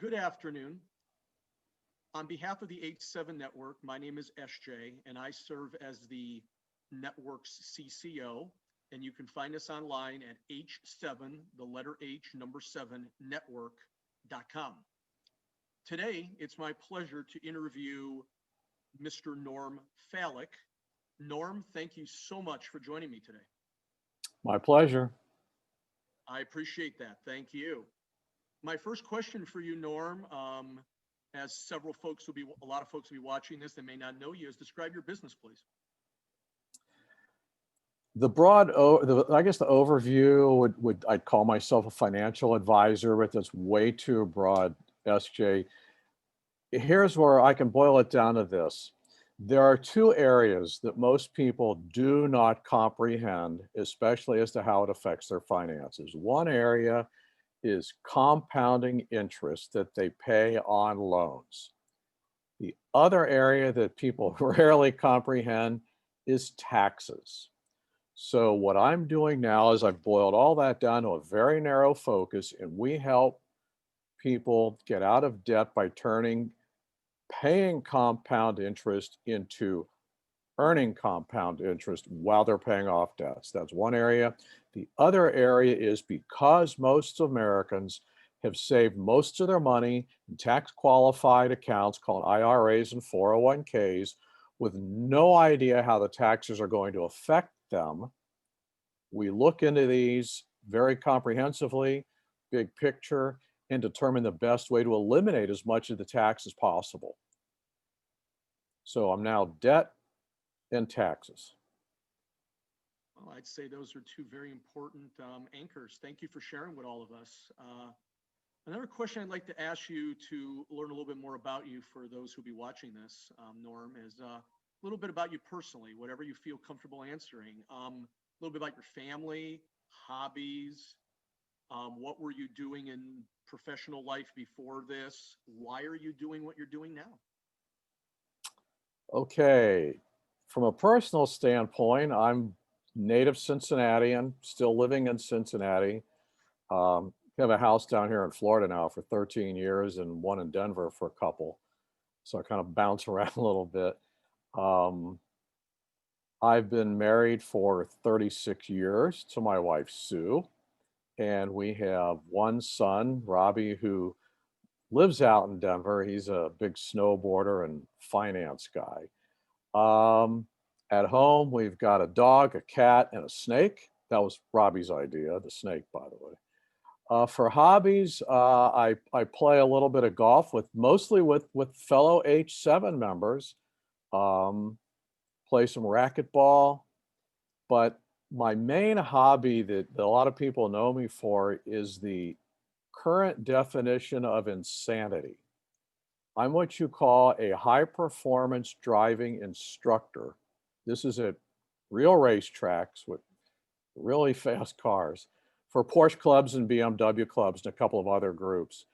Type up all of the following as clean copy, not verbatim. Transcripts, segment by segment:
Good afternoon. On behalf of the H7 network, my name is SJ, and I serve as the network's CCO. And you can find us online at H7, the letter H, number 7, network.com. Today, it's my pleasure to interview Mr. Norm Falick. Norm, thank you so much for joining me today. My pleasure. I appreciate that. Thank you. My first question for you, Norm, as a lot of folks will be watching this that may not know you, is describe your business, please. The overview I'd call myself a financial advisor, but that's way too broad, SJ. Here's where I can boil it down to this. There are two areas that most people do not comprehend, especially as to how it affects their finances. One area is compounding interest that they pay on loans. The other area that people rarely comprehend is taxes. So what I'm doing now is I've boiled all that down to a very narrow focus, and we help people get out of debt by turning paying compound interest into earning compound interest while they're paying off debts. That's one area. The other area is because most Americans have saved most of their money in tax qualified accounts called IRAs and 401ks with no idea how the taxes are going to affect them. We look into these very comprehensively, big picture, and determine the best way to eliminate as much of the tax as possible. So I'm now debt and taxes. Well, I'd say those are two very important anchors. Thank you for sharing with all of us. Another question I'd like to ask you to learn a little bit more about you for those who'll be watching this, Norm, is a little bit about you personally, whatever you feel comfortable answering. A little bit about your family, hobbies, what were you doing in professional life before this? Why are you doing what you're doing now? Okay, from a personal standpoint, I'm native Cincinnatian, still living in Cincinnati. Have a house down here in Florida now for 13 years and one in Denver for a couple. So I kind of bounce around a little bit. I've been married for 36 years to my wife, Sue, and we have one son, Robbie, who lives out in Denver. He's a big snowboarder and finance guy. At home, we've got a dog, a cat, and a snake. That was Robbie's idea, the snake, by the way. For hobbies, I play a little bit of golf mostly with fellow H7 members. Play some racquetball, but my main hobby that a lot of people know me for is the current definition of insanity. I'm what you call a high performance driving instructor. This is at real racetracks with really fast cars for Porsche clubs and BMW clubs and a couple of other groups.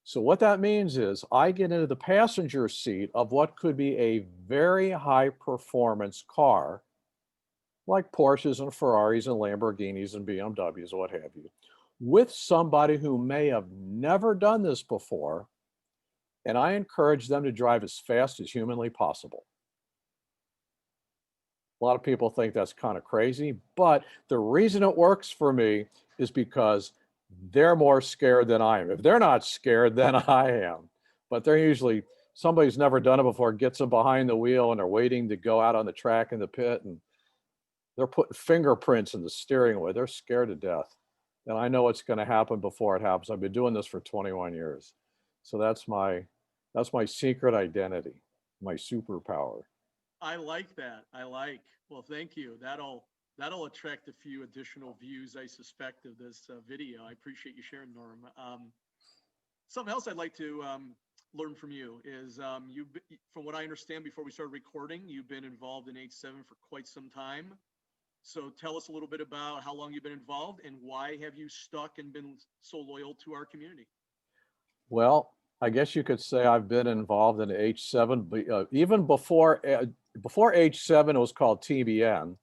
So what that means is I get into the passenger seat of what could be a very high performance car, like Porsches and Ferraris and Lamborghinis and BMWs, what have you, with somebody who may have never done this before, and I encourage them to drive as fast as humanly possible. A lot of people think that's kind of crazy, but the reason it works for me is because they're more scared than I am. If they're not scared, then I am. But they're usually, somebody's never done it before, gets them behind the wheel and they're waiting to go out on the track in the pit and they're putting fingerprints in the steering wheel. They're scared to death. And I know what's going to happen before it happens. I've been doing this for 21 years. So that's my secret identity, my superpower. I like that. Well, thank you. That'll attract a few additional views, I suspect, of this video. I appreciate you sharing, Norm. Something else I'd like to learn from you is, from what I understand, before we started recording, you've been involved in H7 for quite some time. So tell us a little bit about how long you've been involved and why have you stuck and been so loyal to our community? Well, I guess you could say I've been involved in H7, but even before H7, it was called TBN.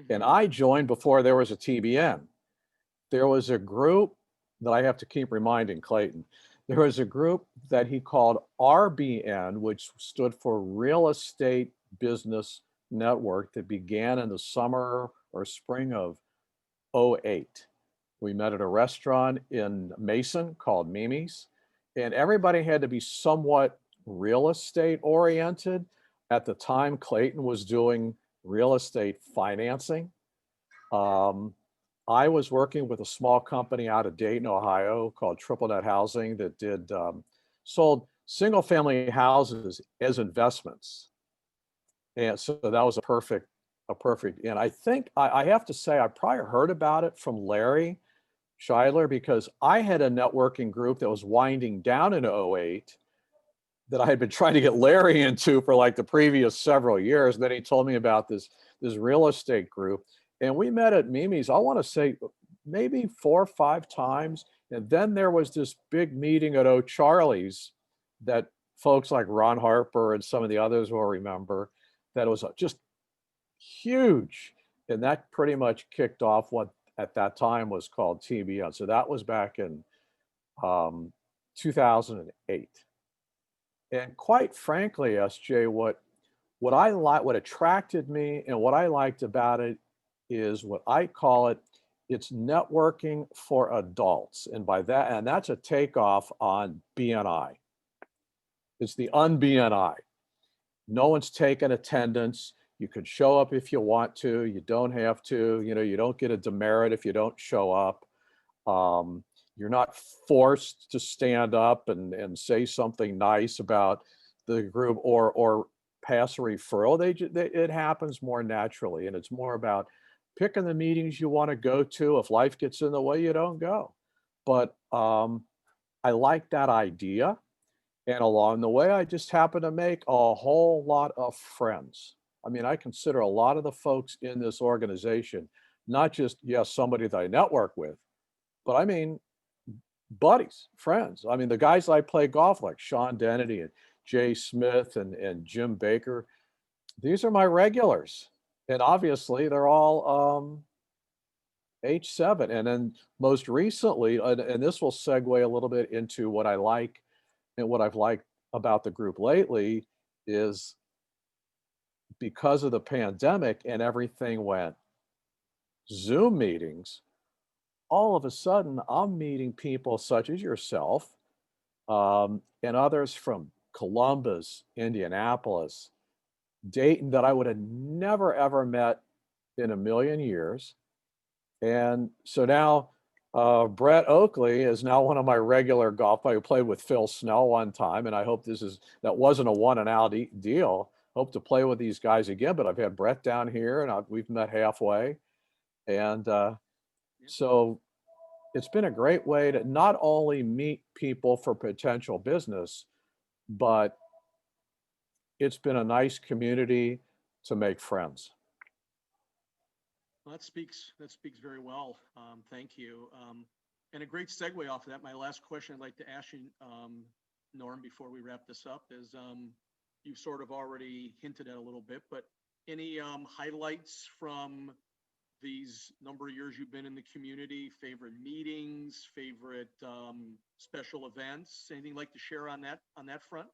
And I joined before there was a TBN. There was a group that I have to keep reminding Clayton. there was a group that he called RBN, which stood for Real Estate Business Network, that began in the summer or spring of '08. We met at a restaurant in Mason called Mimi's, and everybody had to be somewhat real estate oriented. At the time, Clayton was doing real estate financing. Um, I was working with a small company out of Dayton, Ohio called Triple Net Housing that sold single family houses as investments. And so that was a perfect, and I think I have to say I probably heard about it from Larry Scheidler because I had a networking group that was winding down in '08 that I had been trying to get Larry into for like the previous several years. And then he told me about this real estate group, and we met at Mimi's. I want to say maybe 4 or 5 times, and then there was this big meeting at O'Charlie's that folks like Ron Harper and some of the others will remember. That was just huge, and that pretty much kicked off what at that time was called TBN. So that was back in 2008. And quite frankly, SJ, what I like, what attracted me and what I liked about it is what I call it, it's networking for adults. And by that, and that's a takeoff on BNI. It's the un-BNI. No one's taking attendance. You could show up if you want to. You don't have to. You don't get a demerit if you don't show up. You're not forced to stand up and say something nice about the group or pass a referral. It happens more naturally, and it's more about picking the meetings you want to go to. If life gets in the way, you don't go. But I like that idea. And along the way, I just happen to make a whole lot of friends. I mean, I consider a lot of the folks in this organization, not just, yes, somebody that I network with, but I mean, buddies, friends. I mean, the guys I play golf like Sean Dennedy and Jay Smith and Jim Baker, these are my regulars. And obviously, they're all H7. And then most recently, and this will segue a little bit into what I like and what I've liked about the group lately is because of the pandemic and everything went Zoom meetings, all of a sudden I'm meeting people such as yourself and others from Columbus, Indianapolis, Dayton that I would have never ever met in a million years. And so now Brett Oakley is now one of my regular golf players. I played with Phil Snell one time, and I hope that wasn't a one and out deal. Hope to play with these guys again, but I've had Brett down here, and we've met halfway, and so it's been a great way to not only meet people for potential business, but it's been a nice community to make friends. Well, that speaks very well. Thank you. And a great segue off of that. My last question I'd like to ask you, Norm, before we wrap this up is you've sort of already hinted at a little bit, but any highlights from these number of years you've been in the community, favorite meetings, favorite special events, anything you'd like to share on that front?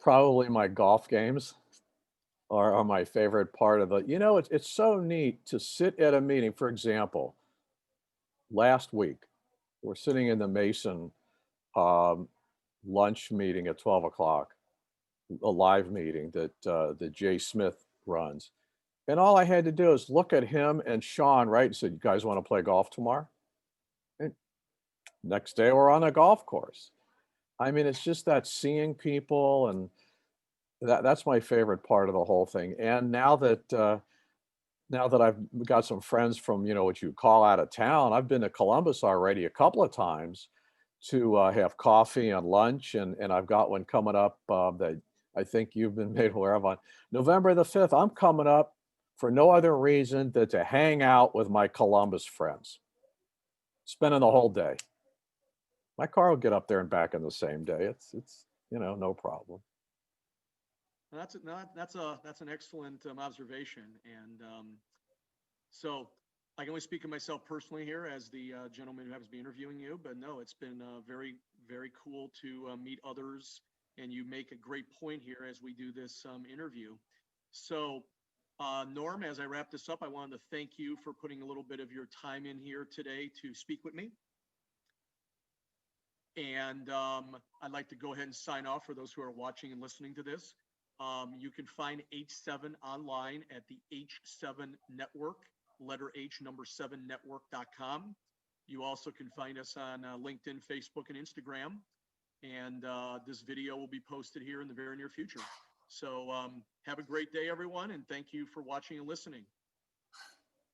Probably my golf games are my favorite part of it. It's so neat to sit at a meeting. For example, last week, we're sitting in the Mason lunch meeting at 12 o'clock, a live meeting that Jay Smith runs. And all I had to do is look at him and Sean, right? And said, "You guys want to play golf tomorrow?" And next day, we're on a golf course. I mean, it's just that seeing people, and that's my favorite part of the whole thing. And now that I've got some friends from, what you call out of town, I've been to Columbus already a couple of times to have coffee and lunch, and I've got one coming up that I think you've been made aware of on November the 5th. I'm coming up for no other reason than to hang out with my Columbus friends, spending the whole day. My car will get up there and back in the same day. It's no problem. That's an excellent observation, and so I can only speak of myself personally here as the gentleman who happens to be interviewing you, but no, it's been very, very cool to meet others. And you make a great point here as we do this interview. So, Norm, as I wrap this up, I wanted to thank you for putting a little bit of your time in here today to speak with me. And I'd like to go ahead and sign off for those who are watching and listening to this. You can find H7 online at the H7 Network, letter H, number 7 network.com. You also can find us on LinkedIn, Facebook, and Instagram. And this video will be posted here in the very near future. So have a great day, everyone, and thank you for watching and listening.